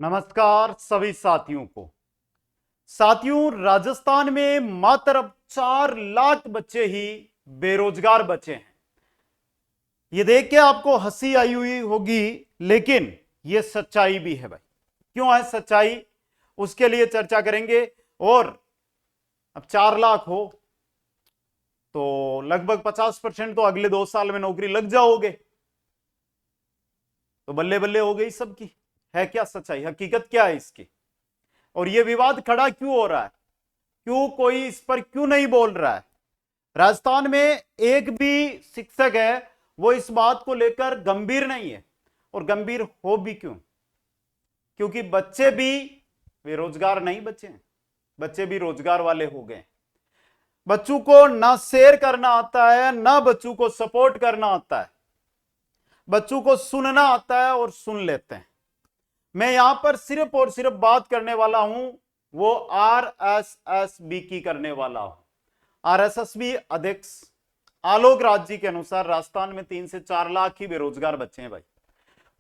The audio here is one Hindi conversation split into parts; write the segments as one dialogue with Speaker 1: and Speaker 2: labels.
Speaker 1: नमस्कार सभी साथियों को। साथियों, राजस्थान में मात्र अब 4 लाख बच्चे ही बेरोजगार बचे हैं। ये देख के आपको हंसी आई हुई होगी, लेकिन ये सच्चाई भी है भाई। क्यों है सच्चाई, उसके लिए चर्चा करेंगे। और अब 4 लाख हो तो लगभग 50% तो अगले 2 साल में नौकरी लग जाओगे, तो बल्ले बल्ले हो गई सबकी। है क्या सच्चाई, हकीकत क्या है इसकी? और यह विवाद खड़ा क्यों हो रहा है, क्यों कोई इस पर क्यों नहीं बोल रहा है? राजस्थान में एक भी शिक्षक है वो इस बात को लेकर गंभीर नहीं है। और गंभीर हो भी क्यों? क्योंकि बच्चे भी बेरोजगार नहीं बचे हैं, बच्चे भी रोजगार वाले हो गए। बच्चों को ना शेयर करना आता है, ना बच्चों को सपोर्ट करना आता है। बच्चों को सुनना आता है और सुन लेते हैं। मैं यहां पर सिर्फ और सिर्फ बात करने वाला हूं वो आरएसएसबी की करने वाला हूं। आरएसएसबी अध्यक्ष आलोक राज जी के अनुसार राजस्थान में 3 से 4 लाख ही बेरोजगार बच्चे हैं भाई।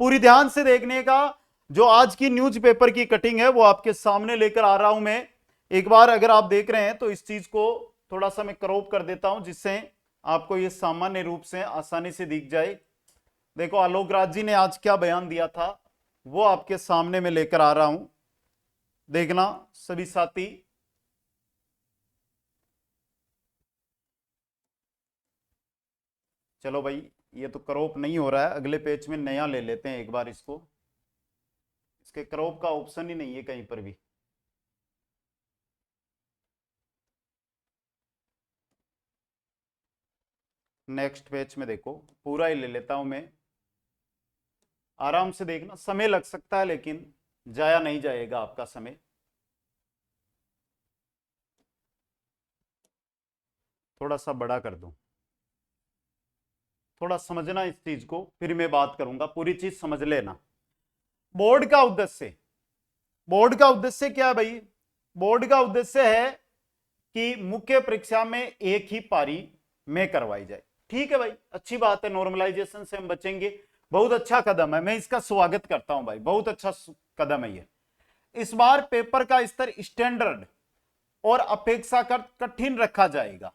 Speaker 1: पूरी ध्यान से देखने का, जो आज की न्यूज़पेपर की कटिंग है वो आपके सामने लेकर आ रहा हूं मैं। एक बार अगर आप देख रहे हैं तो इस चीज को थोड़ा सा मैं क्रॉप कर देता हूं, जिससे आपको ये सामान्य रूप से आसानी से दिख जाए। देखो आलोक राज जी ने आज क्या बयान दिया था वो आपके सामने में लेकर आ रहा हूं, देखना सभी साथी। चलो भाई, ये तो क्रॉप नहीं हो रहा है, अगले पेज में नया ले लेते हैं एक बार इसको। इसके क्रॉप का ऑप्शन ही नहीं है कहीं पर भी। नेक्स्ट पेज में देखो, पूरा ही ले लेता हूं मैं, आराम से देखना। समय लग सकता है लेकिन जाया नहीं जाएगा आपका समय। थोड़ा सा बड़ा कर दूं, थोड़ा समझना इस चीज को, फिर मैं बात करूंगा, पूरी चीज समझ लेना। बोर्ड का उद्देश्य, बोर्ड का उद्देश्य क्या है भाई? बोर्ड का उद्देश्य है कि मुख्य परीक्षा में एक ही पारी में करवाई जाए। ठीक है भाई, अच्छी बात है, नॉर्मलाइजेशन से हम बचेंगे। बहुत अच्छा कदम है, मैं इसका स्वागत करता हूं भाई, बहुत अच्छा कदम है ये। इस बार पेपर का स्तर स्टैंडर्ड और अपेक्षाकृत कठिन रखा जाएगा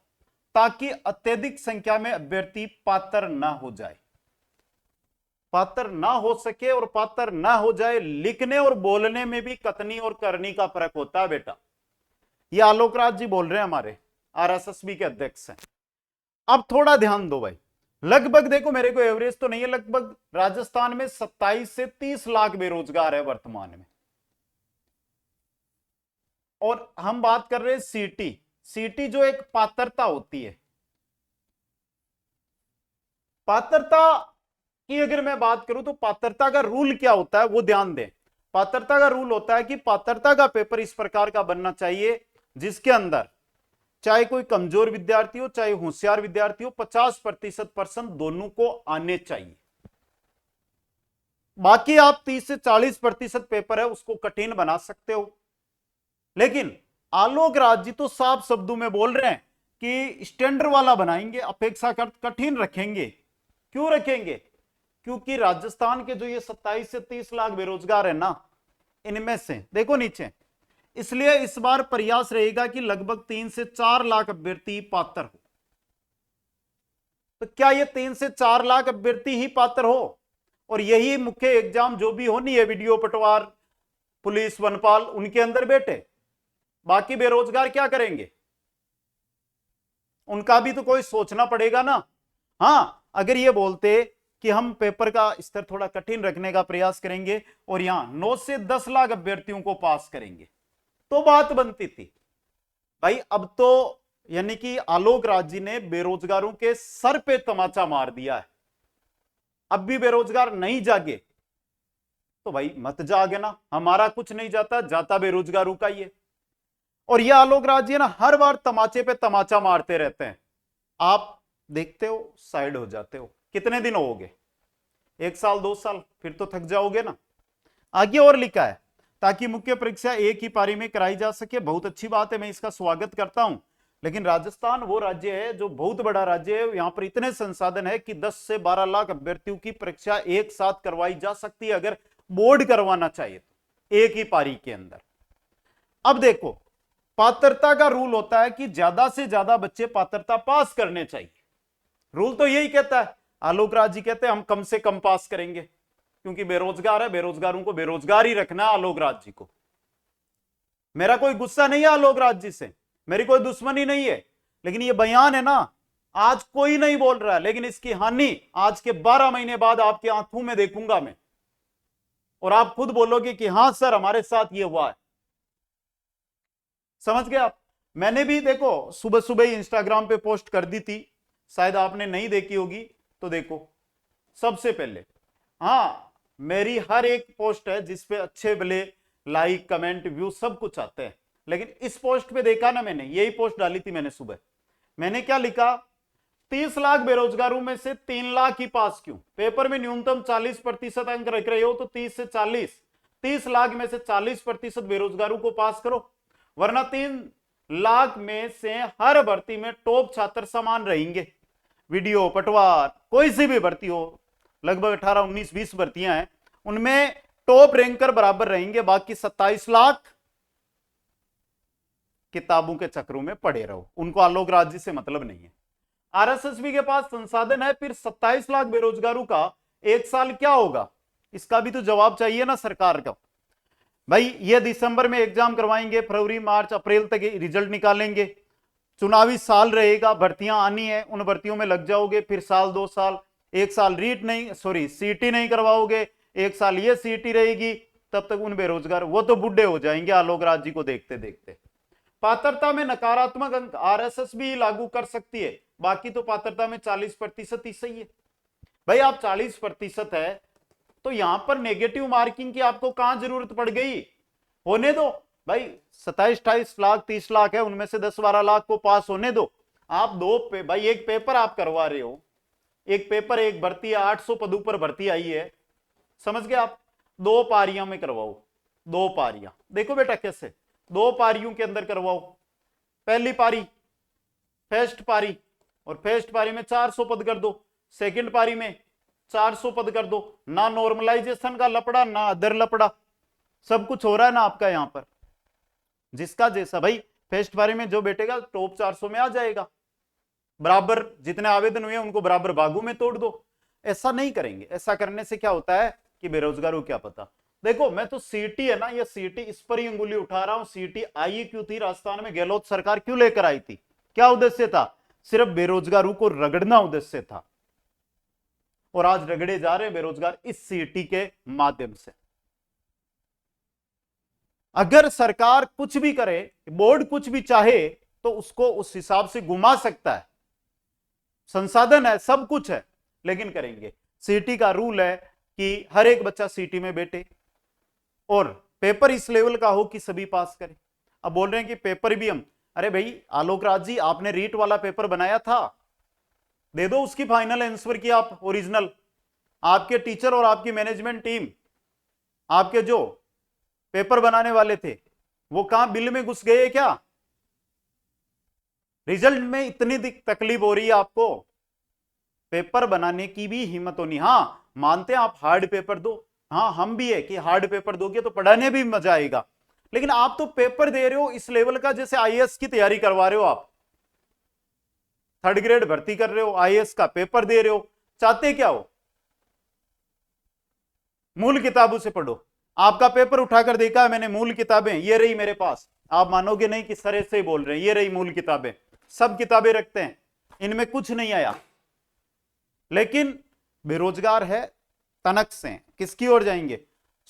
Speaker 1: ताकि अत्यधिक संख्या में अभ्यर्थी पात्र ना हो जाए, पात्र ना हो सके। और पात्र ना हो जाए, लिखने और बोलने में भी कथनी और करनी का फर्क होता है बेटा। ये आलोक राज जी बोल रहे हैं, हमारे आरएसएसबी के अध्यक्ष हैं। अब थोड़ा ध्यान दो भाई, लगभग देखो, मेरे को एवरेज तो नहीं है, लगभग राजस्थान में 27 से 30 लाख बेरोजगार है वर्तमान में। और हम बात कर रहे हैं सीटी, सीटी जो एक पात्रता होती है। पात्रता की अगर मैं बात करूं तो पात्रता का रूल क्या होता है वो ध्यान दें। पात्रता का रूल होता है कि पात्रता का पेपर इस प्रकार का बनना चाहिए जिसके अंदर चाहे कोई कमजोर विद्यार्थी हो चाहे होशियार विद्यार्थी हो, 50% पर्सन दोनों को आने चाहिए। बाकी आप 30 से 40% पेपर है उसको कठिन बना सकते हो। लेकिन आलोक राज जी तो साफ शब्दों में बोल रहे हैं कि स्टैंडर्ड वाला बनाएंगे, अपेक्षाकृत कठिन रखेंगे। क्यों रखेंगे? क्योंकि राजस्थान के जो ये 27 से 30 लाख बेरोजगार है ना, इनमें से देखो नीचे, इसलिए इस बार प्रयास रहेगा कि लगभग 3 से 4 लाख अभ्यर्थी पात्र हो। तो क्या ये 3 से 4 लाख अभ्यर्थी ही पात्र हो और यही मुख्य एग्जाम जो भी हो, नहीं है वीडियो पटवार, पुलिस, वनपाल, उनके अंदर बैठे? बाकी बेरोजगार क्या करेंगे? उनका भी तो कोई सोचना पड़ेगा ना। हां, अगर ये बोलते कि हम पेपर का स्तर थोड़ा कठिन रखने का प्रयास करेंगे और यहां 9 से 10 लाख अभ्यर्थियों को पास करेंगे तो बात बनती थी भाई। अब तो यानी कि आलोक राज जी ने बेरोजगारों के सर पे तमाचा मार दिया है। अब भी बेरोजगार नहीं जागे तो भाई मत जागे ना, हमारा कुछ नहीं जाता, जाता बेरोजगारों का ही है। और यह आलोक राज जी ना हर बार तमाचे पे तमाचा मारते रहते हैं, आप देखते हो साइड हो जाते हो। कितने दिन हो गए? 1 साल 2 साल, फिर तो थक जाओगे ना। आगे और लिखा है ताकि मुख्य परीक्षा एक ही पारी में कराई जा सके। बहुत अच्छी बात है, मैं इसका स्वागत करता हूं। लेकिन राजस्थान वो राज्य है जो बहुत बड़ा राज्य है, यहां पर इतने संसाधन है कि 10 से 12 लाख अभ्यर्थियों की परीक्षा एक साथ करवाई जा सकती है अगर बोर्ड करवाना चाहिए। एक ही पारी के अंदर। अब देखो, पात्रता का रूल होता है कि ज्यादा से ज्यादा बच्चे पात्रता पास करने चाहिए। रूल तो यही कहता है। आलोक राज जी कहते हैं हम कम से कम पास करेंगे, क्योंकि बेरोजगार है, बेरोजगारों को बेरोजगार ही रखना है आलोक राज जी को। मेरा कोई गुस्सा नहीं है आलोक राज जी से, मेरी कोई दुश्मनी नहीं है, लेकिन ये बयान है ना, आज कोई नहीं बोल रहा है, लेकिन इसकी हानि आज के 12 महीने बाद आपके आंखों में देखूंगा मैं, और आप खुद बोलोगे कि हां सर हमारे साथ ये हुआ है। समझ गए आप? मैंने भी देखो सुबह सुबह ही इंस्टाग्राम पे पोस्ट कर दी थी, शायद आपने नहीं देखी होगी तो देखो। सबसे पहले हाँ, मेरी हर एक पोस्ट है जिसपे अच्छे भले लाइक कमेंट व्यू सब कुछ आते हैं, लेकिन इस पोस्ट पे देखा ना मैंने, यही पोस्ट डाली थी मैंने सुबह। मैंने क्या लिखा, 30 लाख बेरोजगारों में से 3 लाख ही पास क्यों? पेपर में न्यूनतम 40% अंक रख रहे हो तो 30 से 30 लाख में से 40% बेरोजगारों को पास करो, वरना 3 लाख में से हर भर्ती में टॉप छात्र समान रहेंगे। वीडियो, पटवार, कोई सी भी भर्ती हो, लगभग 18, 19, 20 भर्तियां हैं, उनमें टॉप रैंकर बराबर रहेंगे, बाकी 27 लाख किताबों के चक्रों में पड़े रहो। उनको आलोक राज जी से मतलब नहीं है। आरएसएसबी के पास संसाधन है, फिर 27 लाख बेरोजगारों का एक साल क्या होगा, इसका भी तो जवाब चाहिए ना सरकार का। भाई ये दिसंबर में एग्जाम करवाएंगे, फरवरी मार्च अप्रैल तक रिजल्ट निकालेंगे, चुनावी साल रहेगा, भर्तियां आनी है, उन भर्तियों में लग जाओगे, फिर साल 2 साल, एक साल सीटी नहीं करवाओगे, एक साल ये सीटी रहेगी, तब तक उन बेरोजगार वो तो बुढ़े हो जाएंगे आलोक राज जी को देखते देखते। पात्रता में नकारात्मक अंक आरएसएस भी लागू कर सकती है, बाकी तो पात्रता में 40% ही सही है। भाई आप 40% है तो यहां पर नेगेटिव मार्किंग की आपको कहां जरूरत पड़ गई? होने दो भाई, 27-28 लाख 30 लाख है, उनमें से 10-12 लाख को पास होने दो। आप भाई एक पेपर आप करवा रहे हो, एक पेपर एक भर्ती है, 800 पदों पर भर्ती आई है, समझ गए आप? 2 पारियां में करवाओ, 2 पारियां। देखो बेटा कैसे 2 पारियों के अंदर करवाओ। पहली पारी फर्स्ट पारी, और फर्स्ट पारी में 400 पद कर दो, सेकंड पारी में 400 पद कर दो। ना नॉर्मलाइजेशन का लपड़ा, ना अदर लपड़ा, सब कुछ हो रहा है ना आपका यहां पर, जिसका जैसा। भाई फर्स्ट पारी में जो बैठेगा टॉप 400 में आ जाएगा, बराबर जितने आवेदन हुए उनको बराबर भागों में तोड़ दो। ऐसा नहीं करेंगे। ऐसा करने से क्या होता है कि बेरोजगारों क्या पता। देखो मैं तो सीटी है ना, ये सीटी इस पर ही अंगुली उठा रहा हूं। सीटी आई क्यों थी राजस्थान में? गहलोत सरकार क्यों लेकर आई थी? क्या उद्देश्य था? सिर्फ बेरोजगारों को रगड़ना उद्देश्य था, और आज रगड़े जा रहे हैं बेरोजगार इस सीटी के माध्यम से। अगर सरकार कुछ भी करे, बोर्ड कुछ भी चाहे, तो उसको उस हिसाब से घुमा सकता है, संसाधन है, सब कुछ है, लेकिन करेंगे। सीटी का रूल है कि हर एक बच्चा सीटी में बैठे और पेपर इस लेवल का हो कि सभी पास करें। अब बोल रहे हैं कि पेपर भी हम, अरे भाई आलोक राज जी आपने रीट वाला पेपर बनाया था, दे दो उसकी फाइनल आंसर की आप ओरिजिनल। आपके टीचर और आपकी मैनेजमेंट टीम, आपके जो पेपर बनाने वाले थे, वो कहां बिल में घुस गए क्या? रिजल्ट में इतनी तकलीफ हो रही है आपको, पेपर बनाने की भी हिम्मत होनी। हाँ मानते हैं आप हार्ड पेपर दो, हाँ हम भी है कि हार्ड पेपर दोगे तो पढ़ाने भी मजा आएगा, लेकिन आप तो पेपर दे रहे हो इस लेवल का जैसे आईएएस की तैयारी करवा रहे हो। आप 3rd ग्रेड भर्ती कर रहे हो, आईएएस का पेपर दे रहे हो, चाहते क्या हो? मूल किताबों से पढ़ो। आपका पेपर उठाकर देखा है मैंने, मूल किताबें ये रही मेरे पास, आप मानोगे नहीं कि सर ऐसे ही बोल रहे हैं, ये रही मूल किताबें, सब किताबें रखते हैं, इनमें कुछ नहीं आया। लेकिन बेरोजगार है, तनक से किसकी ओर जाएंगे?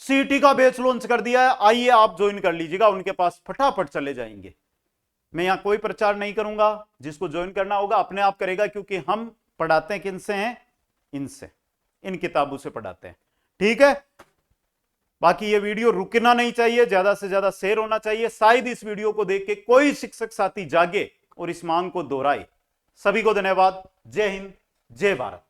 Speaker 1: सीटी का बैच लॉन्च कर दिया है, आइए आप ज्वाइन कर लीजिएगा, उनके पास फटाफट चले जाएंगे। मैं यहां कोई प्रचार नहीं करूंगा, जिसको ज्वाइन करना होगा अपने आप करेगा, क्योंकि हम पढ़ाते हैं किनसे हैं? इनसे, इन किताबों से पढ़ाते हैं। ठीक है, बाकी ये वीडियो रुकना नहीं चाहिए, ज्यादा से ज्यादा शेयर होना चाहिए। शायद इस वीडियो को देख के कोई शिक्षक साथी जागे और इस मांग को दोहराए। सभी को धन्यवाद। जय हिंद, जय भारत।